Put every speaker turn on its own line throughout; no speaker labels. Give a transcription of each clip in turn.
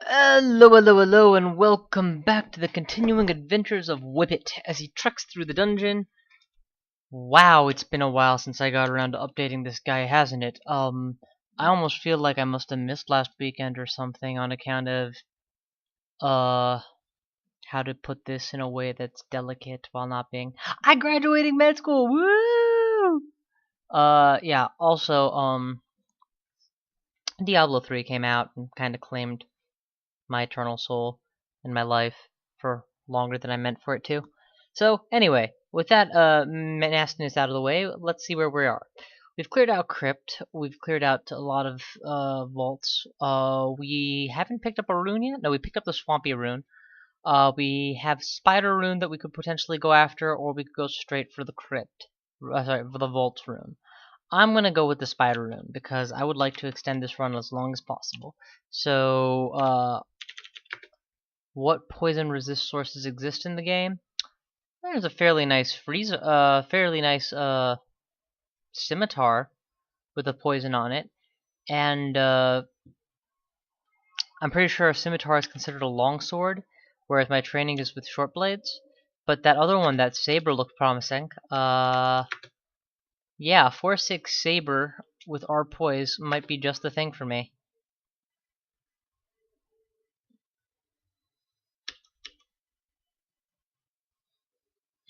Hello, hello, hello, and welcome back to the continuing adventures of Whippet as he treks through the dungeon. Wow, it's been a while since I got around to updating this guy, hasn't it? I almost feel like I must have missed last weekend or something on account of, how to put this in a way that's delicate while not being. I graduating med school, woo! Yeah, also, Diablo 3 came out and kind of claimed my eternal soul in my life for longer than I meant for it to. So anyway, with that nastiness out of the way, let's see where we are. We've cleared out Crypt. We've cleared out a lot of vaults. We haven't picked up a rune yet. No, we picked up the Swampy rune. We have Spider rune that we could potentially go after, or we could go straight for the Crypt. Sorry, for the Vault rune. I'm gonna go with the Spider rune because I would like to extend this run as long as possible. So, what poison resist sources exist in the game? There's a fairly nice scimitar with a poison on it, and I'm pretty sure a scimitar is considered a longsword, whereas my training is with short blades. But that other one, that saber, looked promising. Yeah, 4-6 saber with our poise might be just the thing for me.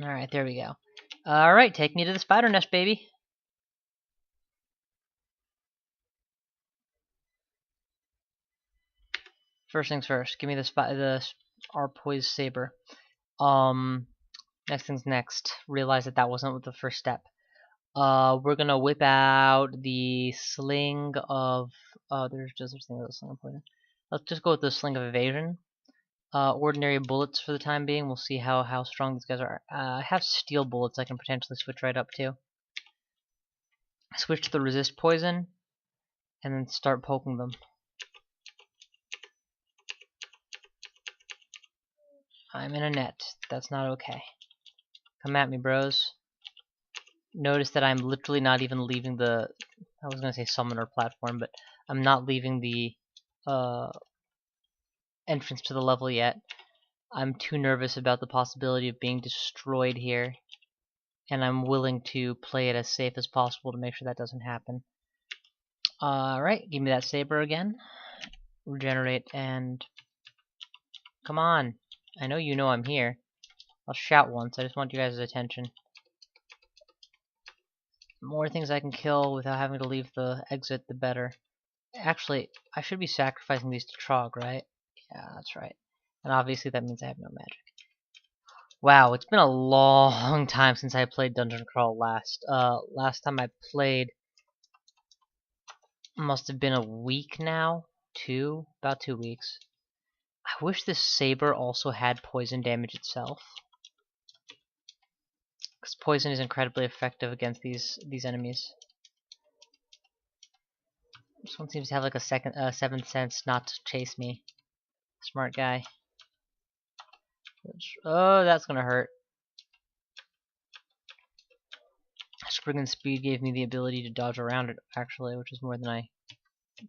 Alright, there we go. Alright, take me to the spider nest, baby. First things first, give me our poise saber. Next things next. Realize that wasn't the first step. We're gonna whip out the sling of. There's just a thing with a sling of poison. Let's just go with the sling of evasion. Ordinary bullets for the time being. We'll see how strong these guys are. I have steel bullets I can potentially switch right up to. Switch to the resist poison, and then start poking them. I'm in a net. That's not okay. Come at me, bros. Notice that I'm literally not even leaving the. I was gonna say summoner platform, but I'm not leaving the entrance to the level yet. I'm too nervous about the possibility of being destroyed here, and I'm willing to play it as safe as possible to make sure that doesn't happen. Alright, give me that saber again. Regenerate and. Come on. I know you know I'm here. I'll shout once, I just want you guys' attention. The more things I can kill without having to leave the exit, the better. Actually, I should be sacrificing these to Trog, right? Yeah, that's right. And obviously that means I have no magic. Wow, it's been a long time since I played Dungeon Crawl last. Last time I played must have been a week now. About 2 weeks. I wish this saber also had poison damage itself. Because poison is incredibly effective against these enemies. This one seems to have like a 7th sense not to chase me. Smart guy. Oh, that's gonna hurt. Spriggan speed gave me the ability to dodge around it, actually, which is more than I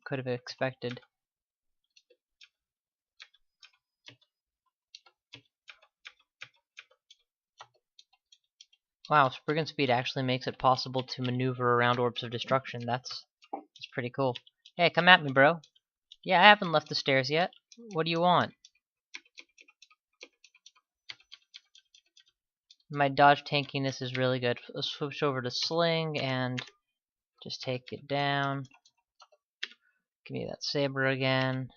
could have expected. Wow, Spriggan speed actually makes it possible to maneuver around orbs of destruction. That's pretty cool. Hey, come at me, bro. Yeah, I haven't left the stairs yet. What do you want? My dodge tankiness is really good. Let's switch over to sling and just take it down. Give me that saber again.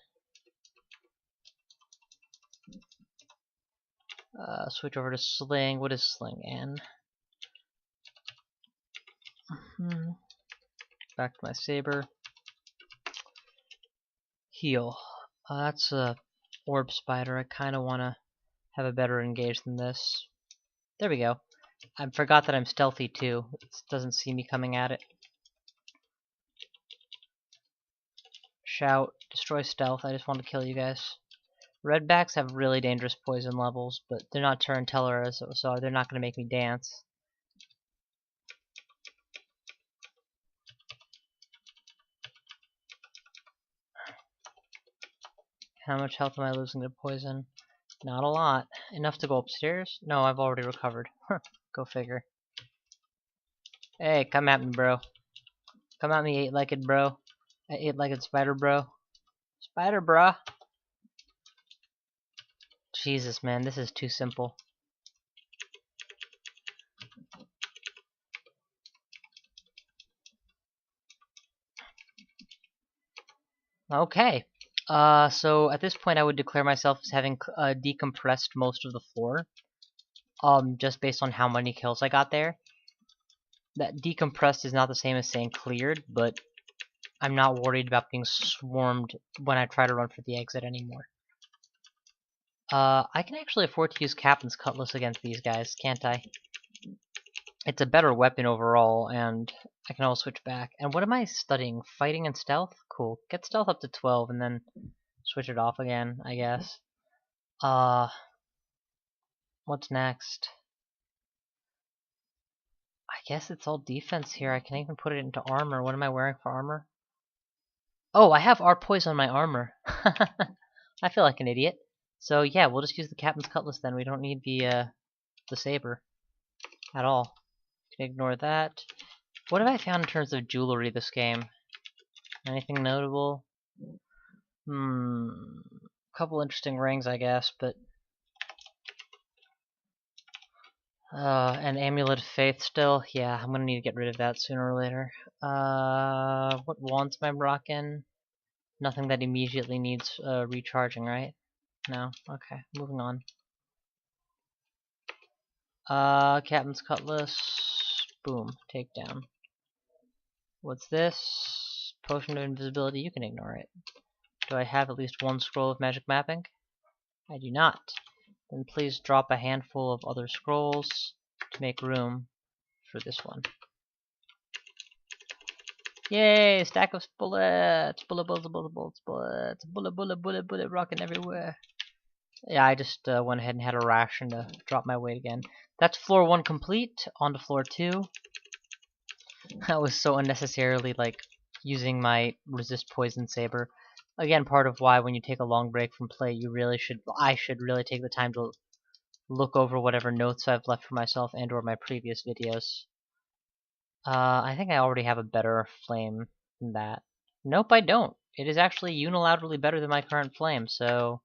Switch over to sling. What is sling? N. Back to my saber. Heal. That's a orb spider. I kind of want to have a better engage than this. There we go. I forgot that I'm stealthy too. It doesn't see me coming at it. Shout. Destroy stealth. I just want to kill you guys. Redbacks have really dangerous poison levels, but they're not Tarantellas, so they're not going to make me dance. How much health am I losing to poison? Not a lot. Enough to go upstairs? No, I've already recovered. Go figure. Hey, come at me, bro. Come at me, eight-legged bro. Eight-legged spider bro. Spider bro. Jesus, man, this is too simple. Okay. So at this point I would declare myself as having decompressed most of the floor. Just based on how many kills I got there. That decompressed is not the same as saying cleared, but I'm not worried about being swarmed when I try to run for the exit anymore. I can actually afford to use Captain's Cutlass against these guys, can't I? It's a better weapon overall, and I can always switch back. And what am I studying? Fighting and stealth? Cool. Get stealth up to 12 and then switch it off again, I guess. What's next? I guess it's all defense here. I can even put it into armor. What am I wearing for armor? Oh, I have art poison on my armor. I feel like an idiot. So yeah, we'll just use the Captain's Cutlass then. We don't need the saber at all. Can ignore that. What have I found in terms of jewelry this game? Anything notable? Couple interesting rings, I guess, but an amulet of faith still. Yeah, I'm gonna need to get rid of that sooner or later. What wands am I rocking? Nothing that immediately needs recharging, right? No? Okay, moving on. Captain's Cutlass. Boom, takedown. What's this? Potion of invisibility, you can ignore it. Do I have at least one scroll of magic mapping? I do not. Then please drop a handful of other scrolls to make room for this one. Yay! Stack of bullets! Bullet, rocking everywhere. Yeah, I just went ahead and had a ration to drop my weight again. That's floor 1 complete. On to floor 2. I was so unnecessarily, like, using my resist poison saber. Again, part of why when you take a long break from play, I should really take the time to look over whatever notes I've left for myself and or my previous videos. I think I already have a better flame than that. Nope, I don't. It is actually unilaterally better than my current flame, so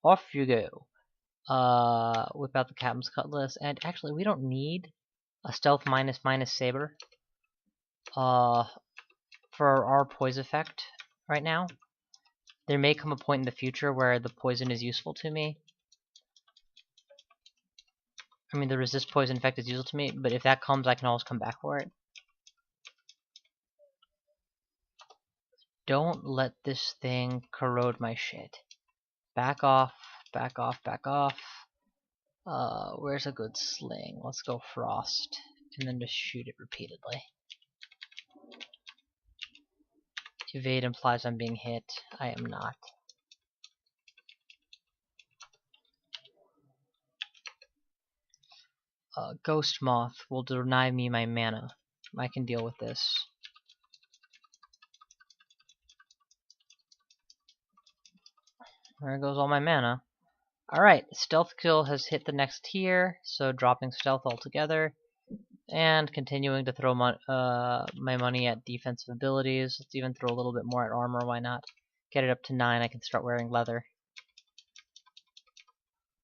off you go. Whip out the Captain's Cutlass, and actually we don't need a stealth minus saber for our poise effect right now. There may come a point in the future where the poison is useful to me. I mean, the resist poison effect is useful to me, but if that comes, I can always come back for it. Don't let this thing corrode my shit. Back off, back off, back off. Where's a good sling? Let's go frost, and then just shoot it repeatedly. Evade implies I'm being hit. I am not. Ghost Moth will deny me my mana. I can deal with this. There goes all my mana. Alright, stealth kill has hit the next tier, so dropping stealth altogether. And continuing to throw my money at defensive abilities. Let's even throw a little bit more at armor, why not? Get it up to 9, I can start wearing leather.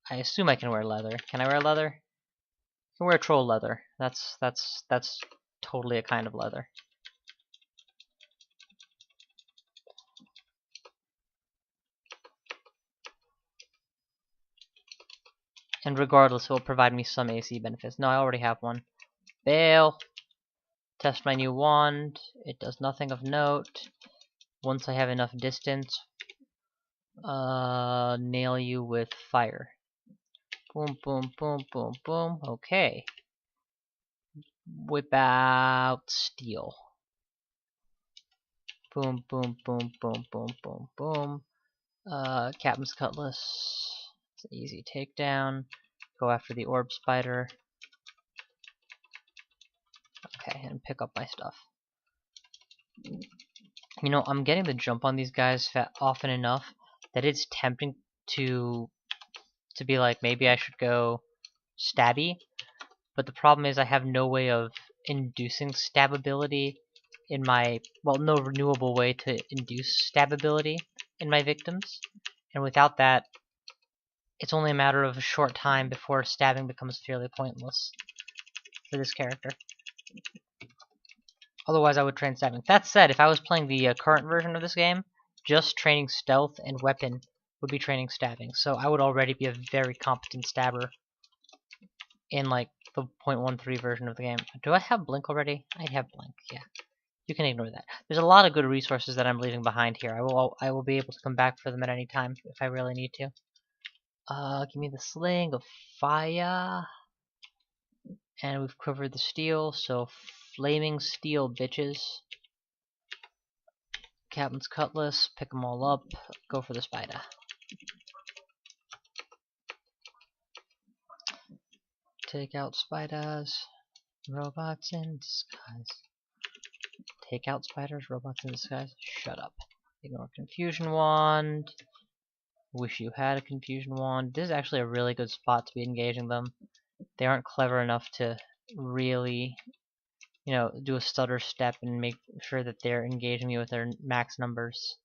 I assume I can wear leather. Can I wear leather? I can wear troll leather. That's totally a kind of leather. And regardless, it will provide me some AC benefits. No, I already have one. Bail. Test my new wand. It does nothing of note. Once I have enough distance, nail you with fire. Boom, boom, boom, boom, boom. Okay. Whip out steel. Boom, boom, boom, boom, boom, boom, boom. Captain's Cutlass. It's an easy takedown. Go after the orb spider. Okay, and pick up my stuff. You know, I'm getting the jump on these guys often enough that it's tempting to be like, maybe I should go SpBe, but the problem is I have no way of inducing stab ability in my, well, no renewable way to induce stab ability in my victims, and without that, it's only a matter of a short time before stabbing becomes fairly pointless for this character. Otherwise, I would train stabbing. That said, if I was playing the current version of this game, just training stealth and weapon would be training stabbing, so I would already be a very competent stabber in like the 0.13 version of the game. Do I have blink already? I have blink, yeah. You can ignore that. There's a lot of good resources that I'm leaving behind here. I will be able to come back for them at any time if I really need to. Give me the sling of fire. And we've covered the steel, so flaming steel, bitches. Captain's cutlass, pick them all up, go for the spider. Take out spiders, robots in disguise. Take out spiders, robots in disguise. Shut up. Ignore confusion wand. Wish you had a confusion wand. This is actually a really good spot to be engaging them. They aren't clever enough to really, you know, do a stutter step and make sure that they're engaging me with their max numbers.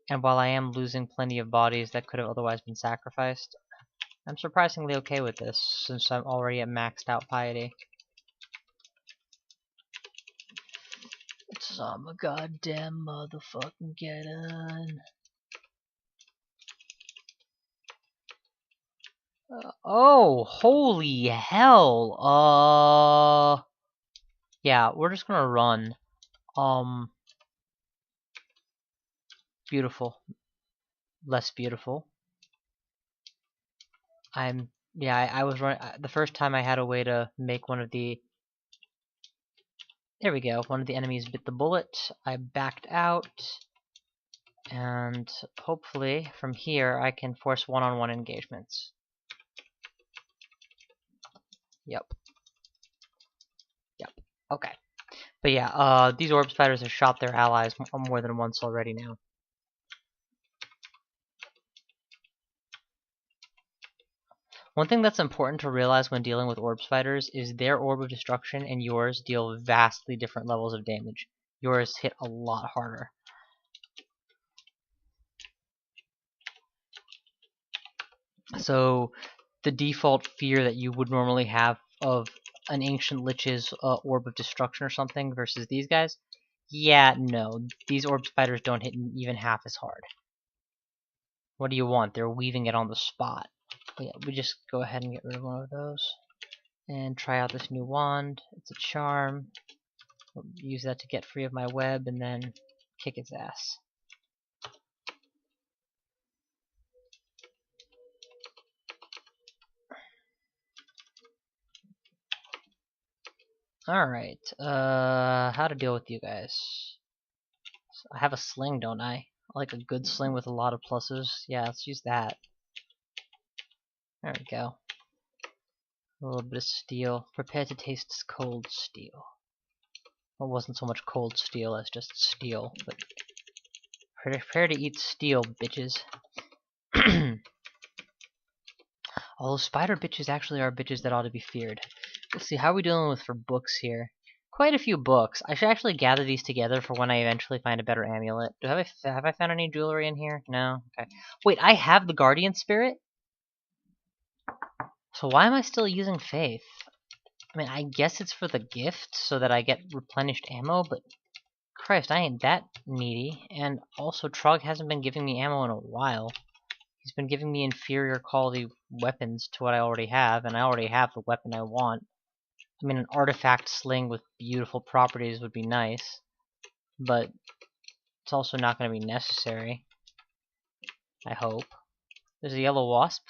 And while I am losing plenty of bodies that could have otherwise been sacrificed, I'm surprisingly okay with this, since I'm already at maxed out piety. Some goddamn motherfucking get on. Oh, holy hell! Yeah, we're just gonna run. Beautiful. Less beautiful. Yeah, I was running. The first time I had a way to make one of the. There we go. One of the enemies bit the bullet. I backed out. And hopefully from here I can force one-on-one engagements. Yep. Okay. But yeah, these orb spiders have shot their allies more than once already now. One thing that's important to realize when dealing with orb spiders is their orb of destruction and yours deal vastly different levels of damage. Yours hit a lot harder. So the default fear that you would normally have of an ancient lich's orb of destruction or something versus these guys, yeah, no, these orb spiders don't hit even half as hard. What do you want? They're weaving it on the spot. But yeah, we just go ahead and get rid of one of those and try out this new wand. It's a charm. We'll use that to get free of my web and then kick its ass. Alright, how to deal with you guys. So I have a sling, don't I? I like a good sling with a lot of pluses. Yeah, let's use that. There we go. A little bit of steel. Prepare to taste cold steel. Well, it wasn't so much cold steel as just steel, but prepare to eat steel, bitches. Although spider bitches actually are bitches that ought to be feared. Let's see, how are we dealing with for books here? Quite a few books. I should actually gather these together for when I eventually find a better amulet. Have I found any jewelry in here? No? Okay. Wait, I have the guardian spirit? So why am I still using faith? I mean, I guess it's for the gift so that I get replenished ammo, but Christ, I ain't that needy. And also, Trog hasn't been giving me ammo in a while. He's been giving me inferior quality weapons to what I already have, and I already have the weapon I want. I mean, an artifact sling with beautiful properties would be nice, but it's also not going to be necessary. I hope. There's a yellow wasp.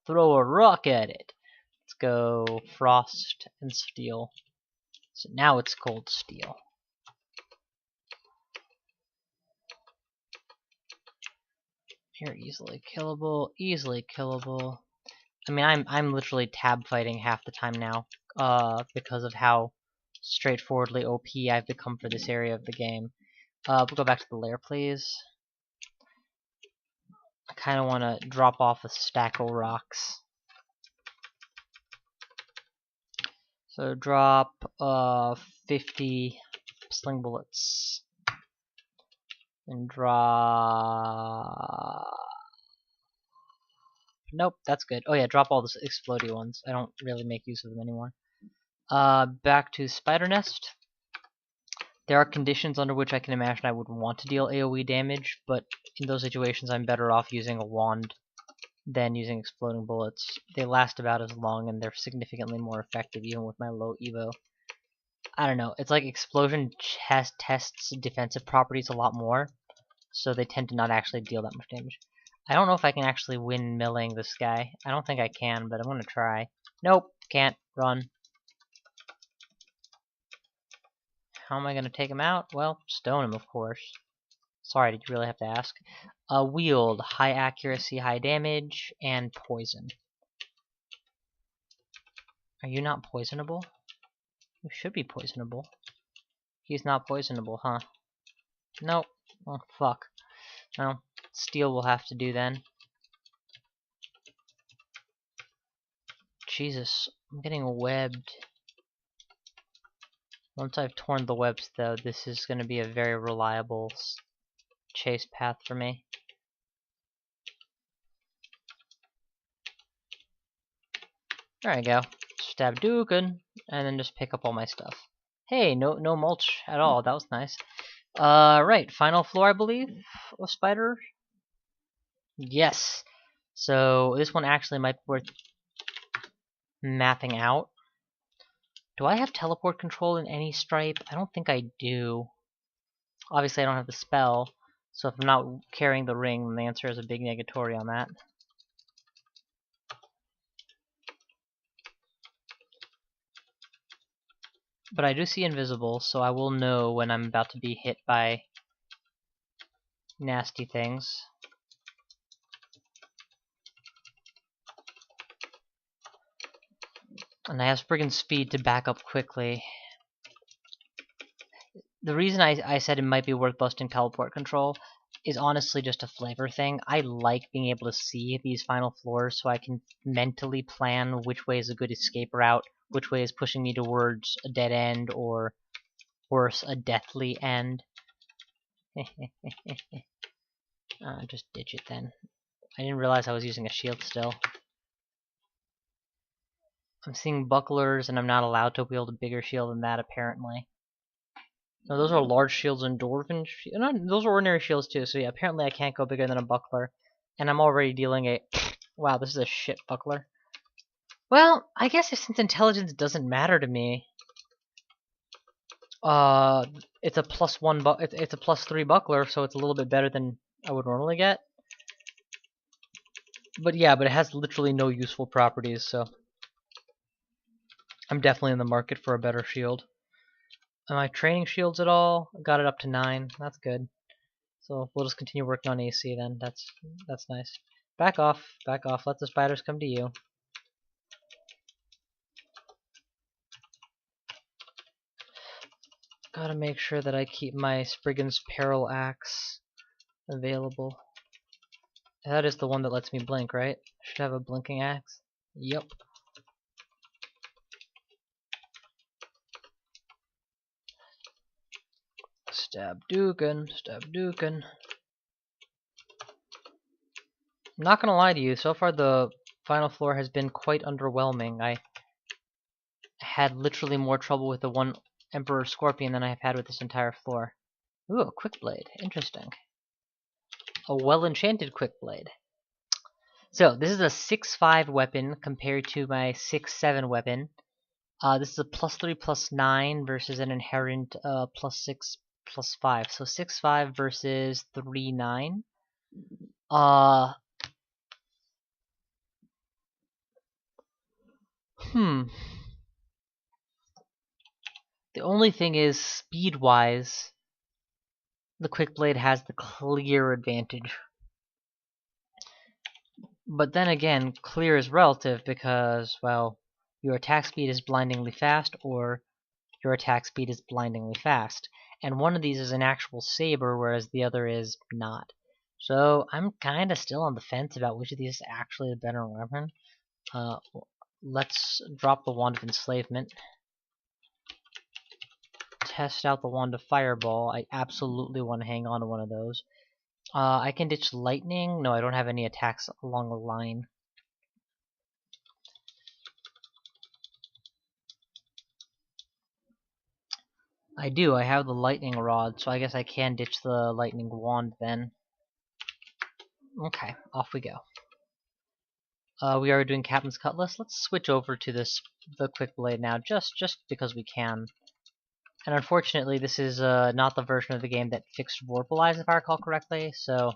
Throw a rock at it. Let's go frost and steel. So now it's cold steel. You're easily killable, easily killable. I mean, I'm literally tab fighting half the time now, because of how straightforwardly OP I've become for this area of the game. We'll go back to the lair, please. I kind of want to drop off a stack of rocks. So drop 50 sling bullets. And drop... Nope, that's good. Oh yeah, drop all the explodey ones. I don't really make use of them anymore. Back to spider nest. There are conditions under which I can imagine I would want to deal AoE damage, but in those situations I'm better off using a wand than using exploding bullets. They last about as long and they're significantly more effective even with my low evo. I don't know, it's like explosion tests defensive properties a lot more, so they tend to not actually deal that much damage. I don't know if I can actually win milling this guy. I don't think I can, but I'm gonna try. Nope, can't. Run. How am I gonna take him out? Well, stone him, of course. Sorry, did you really have to ask? Wield, high accuracy, high damage, and poison. Are you not poisonable? You should be poisonable. He's not poisonable, huh? Nope. Oh, fuck. Well, steel will have to do then. Jesus, I'm getting webbed. Once I've torn the webs, though, this is going to be a very reliable chase path for me. There I go. Stab Dugan, and then just pick up all my stuff. Hey, no mulch at all. That was nice. Right, final floor, I believe, of spider. Yes. So this one actually might be worth mapping out. Do I have teleport control in any stripe? I don't think I do. Obviously, I don't have the spell, so if I'm not carrying the ring, then the answer is a big negatory on that. But I do see invisible, so I will know when I'm about to be hit by nasty things. And I have Spriggan's speed to back up quickly. The reason I said it might be worth busting teleport control is honestly just a flavor thing. I like being able to see these final floors so I can mentally plan which way is a good escape route, which way is pushing me towards a dead end, or worse, a deathly end. Just ditch it then. I didn't realize I was using a shield still. I'm seeing bucklers, and I'm not allowed to wield a bigger shield than that, apparently. No, those are large shields and dwarven shields. No, those are ordinary shields too, so yeah, apparently I can't go bigger than a buckler. And I'm already dealing a... Wow, this is a shit buckler. Well, I guess since intelligence doesn't matter to me, it's a +1 it's a +3 buckler, so it's a little bit better than I would normally get. But yeah, but it has literally no useful properties, so I'm definitely in the market for a better shield. Am I training shields at all? Got it up to 9. That's good. So we'll just continue working on AC then. That's nice. Back off, back off. Let the spiders come to you. Gotta make sure that I keep my Spriggan's Peril Axe available. That is the one that lets me blink, right? Should have a blinking axe. Yep. Stab Dugan, stab Dugan. I'm not gonna lie to you, so far the final floor has been quite underwhelming. I had literally more trouble with the one Emperor Scorpion than I have had with this entire floor. Ooh, a quick blade. Interesting. A well-enchanted quick blade. So, this is a 6-5 weapon compared to my 6-7 weapon. This is a +3 +9 versus an inherent +6 +5. So 6-5 versus 3-9. The only thing is, speed-wise, the quick blade has the clear advantage. But then again, clear is relative because, well, your attack speed is blindingly fast, or your attack speed is blindingly fast. And one of these is an actual saber, whereas the other is not. So I'm kind of still on the fence about which of these is actually a better weapon. Let's drop the Wand of Enslavement. Test out the Wand of Fireball. I absolutely want to hang on to one of those. I can ditch Lightning. No, I don't have any attacks along the line. I do. I have the Lightning Rod, so I guess I can ditch the Lightning Wand then. Okay, off we go. We are doing Captain's Cutlass. Let's switch over to the Quick Blade now, just because we can. And unfortunately, this is not the version of the game that fixed Vorpalize, if I recall correctly, so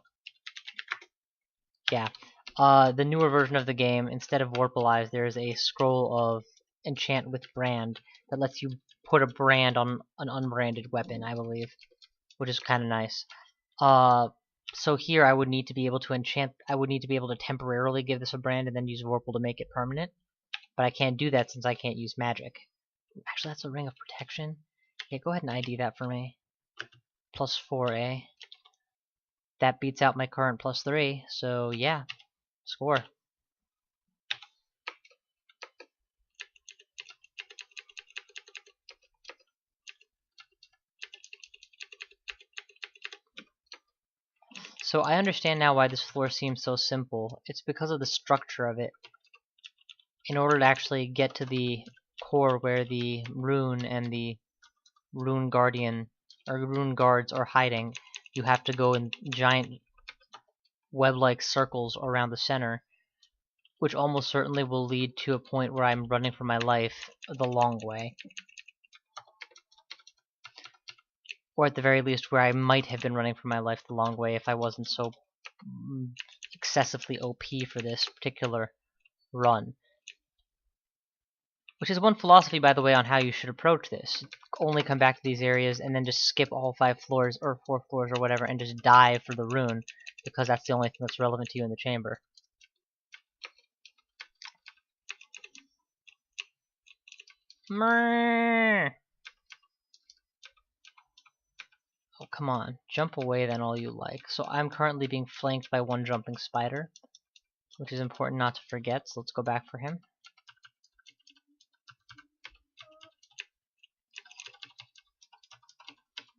yeah. The newer version of the game, instead of Vorpalize, there's a scroll of Enchant with Brand that lets you put a brand on an unbranded weapon, I believe, which is kind of nice. So here I would need to be able to enchant, I would need to be able to temporarily give this a brand and then use Vorpal to make it permanent. But I can't do that since I can't use magic. Actually, that's a Ring of Protection. Yeah, go ahead and ID that for me. Plus 4, That beats out my current plus 3, so yeah, score. So I understand now why this floor seems so simple. It's because of the structure of it. In order to actually get to the core where the rune and the rune guardian or rune guards are hiding, you have to go in giant web-like circles around the center, which almost certainly will lead to a point where I'm running for my life the long way. Or at the very least where I might have been running for my life the long way if I wasn't so excessively OP for this particular run. Which is one philosophy, by the way, on how you should approach this. Only come back to these areas and then just skip all 5 floors or 4 floors or whatever and just dive for the rune, because that's the only thing that's relevant to you in the chamber. Mrrr. Oh, come on. Jump away then all you like. So I'm currently being flanked by one jumping spider, which is important not to forget, so let's go back for him.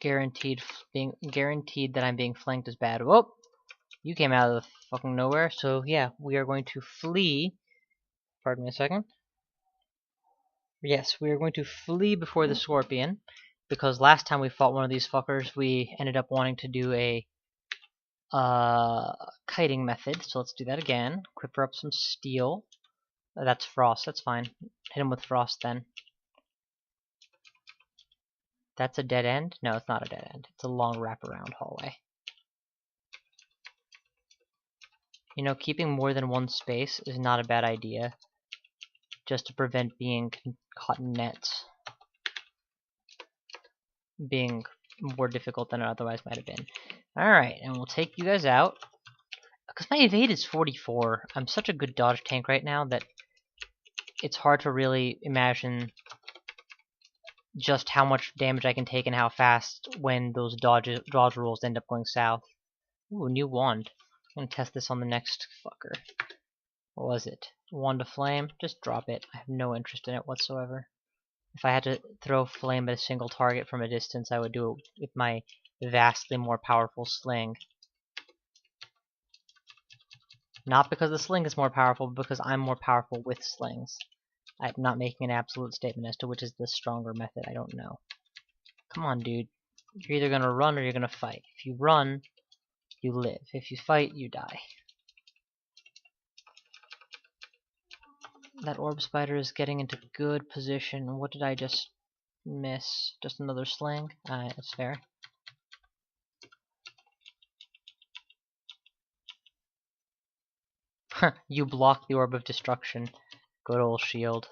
Guaranteed that I'm being flanked is bad. Whoop! You came out of the fucking nowhere, so yeah, we are going to flee. Pardon me a second. Yes, we are going to flee before the scorpion, because last time we fought one of these fuckers, we ended up wanting to do a kiting method, so let's do that again. Equip up some steel. That's frost, that's fine. Hit him with frost then. That's a dead end? No, it's not a dead end. It's a long wraparound hallway. You know, keeping more than one space is not a bad idea, just to prevent being caught in nets. Being more difficult than it otherwise might have been. Alright, and we'll take you guys out. Because my evade is 44. I'm such a good dodge tank right now that it's hard to really imagine just how much damage I can take and how fast when those dodge rules end up going south. Ooh, new wand. I'm gonna test this on the next fucker. What was it? Wand of Flame? Just drop it. I have no interest in it whatsoever. If I had to throw flame at a single target from a distance, I would do it with my vastly more powerful sling. Not because the sling is more powerful, but because I'm more powerful with slings. I'm not making an absolute statement as to which is the stronger method. I don't know. Come on, dude. You're either gonna run or you're gonna fight. If you run, you live. If you fight, you die. That orb spider is getting into good position. What did I just miss? Just another sling? Alright, that's fair. You block the orb of destruction. Good old shield.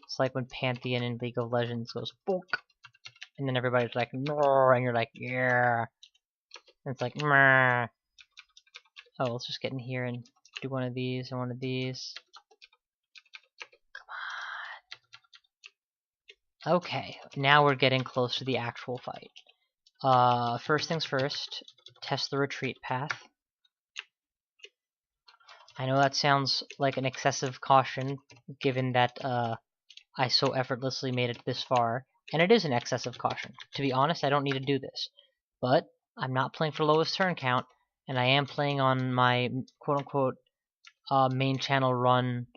It's like when Pantheon in League of Legends goes bonk, and then everybody's like, no, and you're like, yeah. And it's like, meh. Oh, let's just get in here and do one of these and one of these. Okay, now we're getting close to the actual fight. First things first, test the retreat path. I know that sounds like an excessive caution, given that I so effortlessly made it this far, and it is an excessive caution. To be honest, I don't need to do this. But I'm not playing for lowest turn count, and I am playing on my quote-unquote main channel run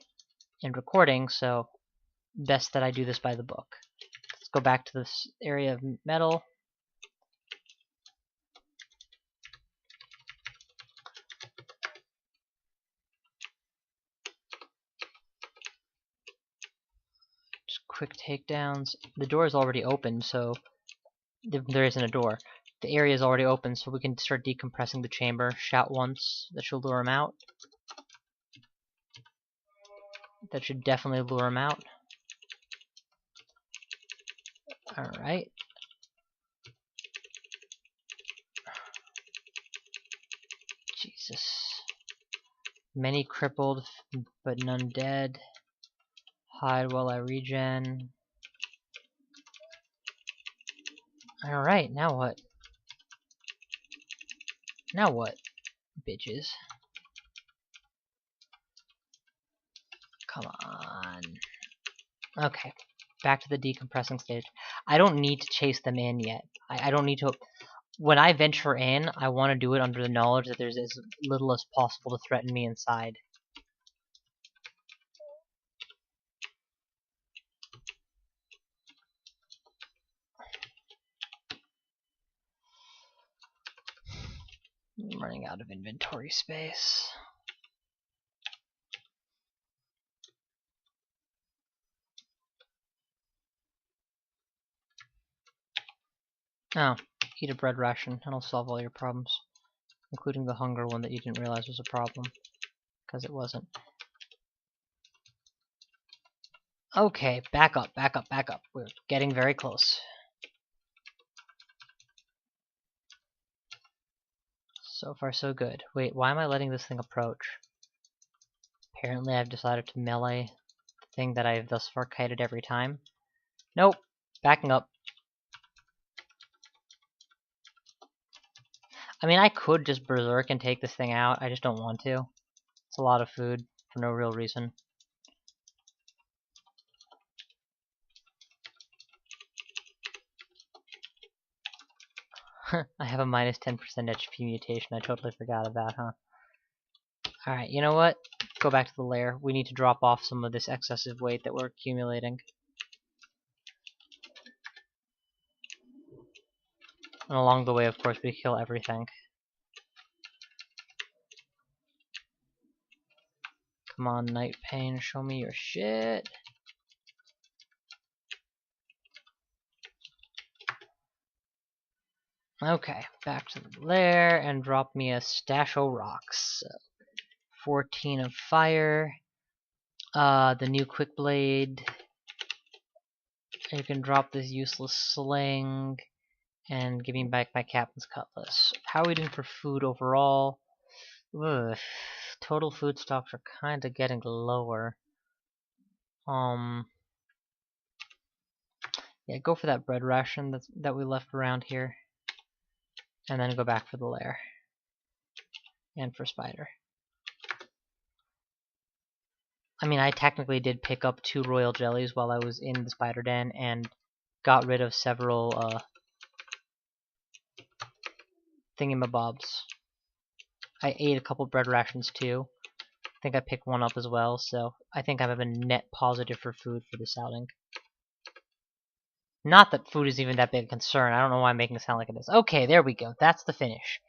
and recording, so best that I do this by the book. Let's go back to this area of metal. Just quick takedowns. The door is already open, so there isn't a door. The area is already open, so we can start decompressing the chamber. Shout once, that should lure him out. That should definitely lure him out. Alright. Jesus. Many crippled, but none dead. Hide while I regen. Alright, now what? Now what, bitches? Come on. Okay, back to the decompressing stage. I don't need to chase them in yet. I don't need to... When I venture in, I want to do it under the knowledge that there's as little as possible to threaten me inside. I'm running out of inventory space. Oh, eat a bread ration. That'll solve all your problems. Including the hunger one that you didn't realize was a problem. Because it wasn't. Okay, back up, back up, back up. We're getting very close. So far so good. Wait, why am I letting this thing approach? Apparently I've decided to melee the thing that I've thus far kited every time. Nope. Backing up. I mean, I could just berserk and take this thing out. I just don't want to. It's a lot of food for no real reason. I have a minus 10% HP mutation I totally forgot about, huh? Alright, you know what? Go back to the lair. We need to drop off some of this excessive weight that we're accumulating. And along the way, of course, we kill everything. Come on, Night Pain, show me your shit. Okay, back to the lair and drop me a stash of rocks. So, 14 of fire. The new quick blade. You can drop this useless sling and give me back my captain's cutlass. How are we doing for food overall? Ugh. Total food stocks are kind of getting lower. Yeah, go for that bread ration that we left around here. And then go back for the lair. And for spider. I mean, I technically did pick up 2 royal jellies while I was in the spider den and got rid of several thingamabobs. I ate a couple bread rations too. I think I picked one up as well, so I think I'm a net positive for food for this outing. Not that food is even that big a concern. I don't know why I'm making it sound like it is. Okay, there we go. That's the finish.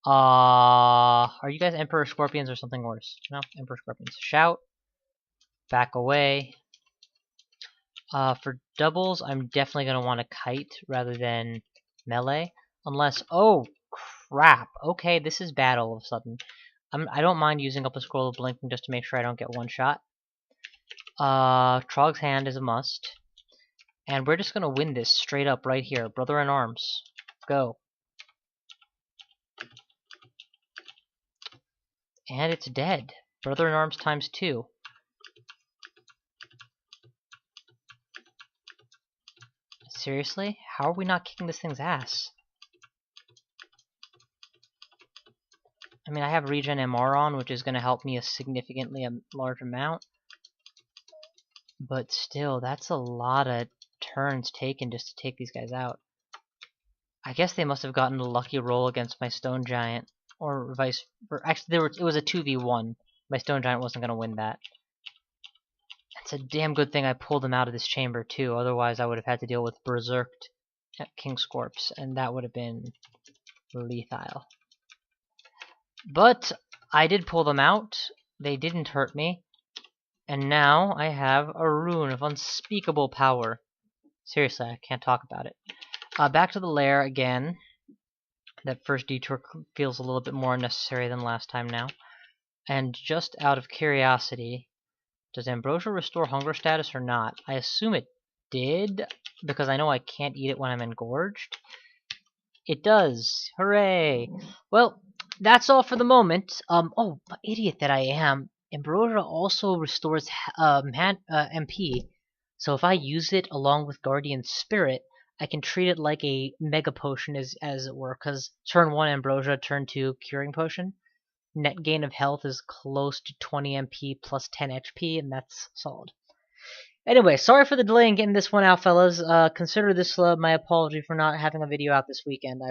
Are you guys Emperor Scorpions or something worse? No, Emperor Scorpions. Shout. Back away. For doubles, I'm definitely going to want to kite rather than melee. Unless, oh crap. Okay, this is bad all of a sudden. I don't mind using up a scroll of blinking just to make sure I don't get one shot. Trog's hand is a must. And we're just going to win this straight up right here. Brother in arms. Go. And it's dead. Brother in arms times 2. Seriously? How are we not kicking this thing's ass? I mean, I have regen MR on, which is going to help me a significantly large amount. But still, that's a lot of turns taken just to take these guys out. I guess they must have gotten a lucky roll against my stone giant, or vice versa. Actually, it was a 2v1. My stone giant wasn't going to win that. It's a damn good thing I pulled him out of this chamber too, otherwise I would have had to deal with Berserked King's Corpse, and that would have been lethal. But I did pull them out, they didn't hurt me, and now I have a rune of unspeakable power. Seriously, I can't talk about it. Back to the lair again. That first detour feels a little bit more unnecessary than last time now. And just out of curiosity, does ambrosia restore hunger status or not? I assume it did, because I know I can't eat it when I'm engorged. It does. Hooray! Well, that's all for the moment. Oh, idiot that I am. Ambrosia also restores MP. So if I use it along with Guardian Spirit, I can treat it like a Mega Potion as it were, because turn 1 Ambrosia, turn 2 Curing Potion. Net gain of health is close to 20 MP plus 10 HP, and that's solid. Anyway, sorry for the delay in getting this one out, fellas. Consider this my apology for not having a video out this weekend.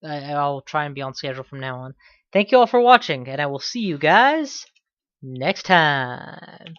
I'll try and be on schedule from now on. Thank you all for watching, and I will see you guys next time.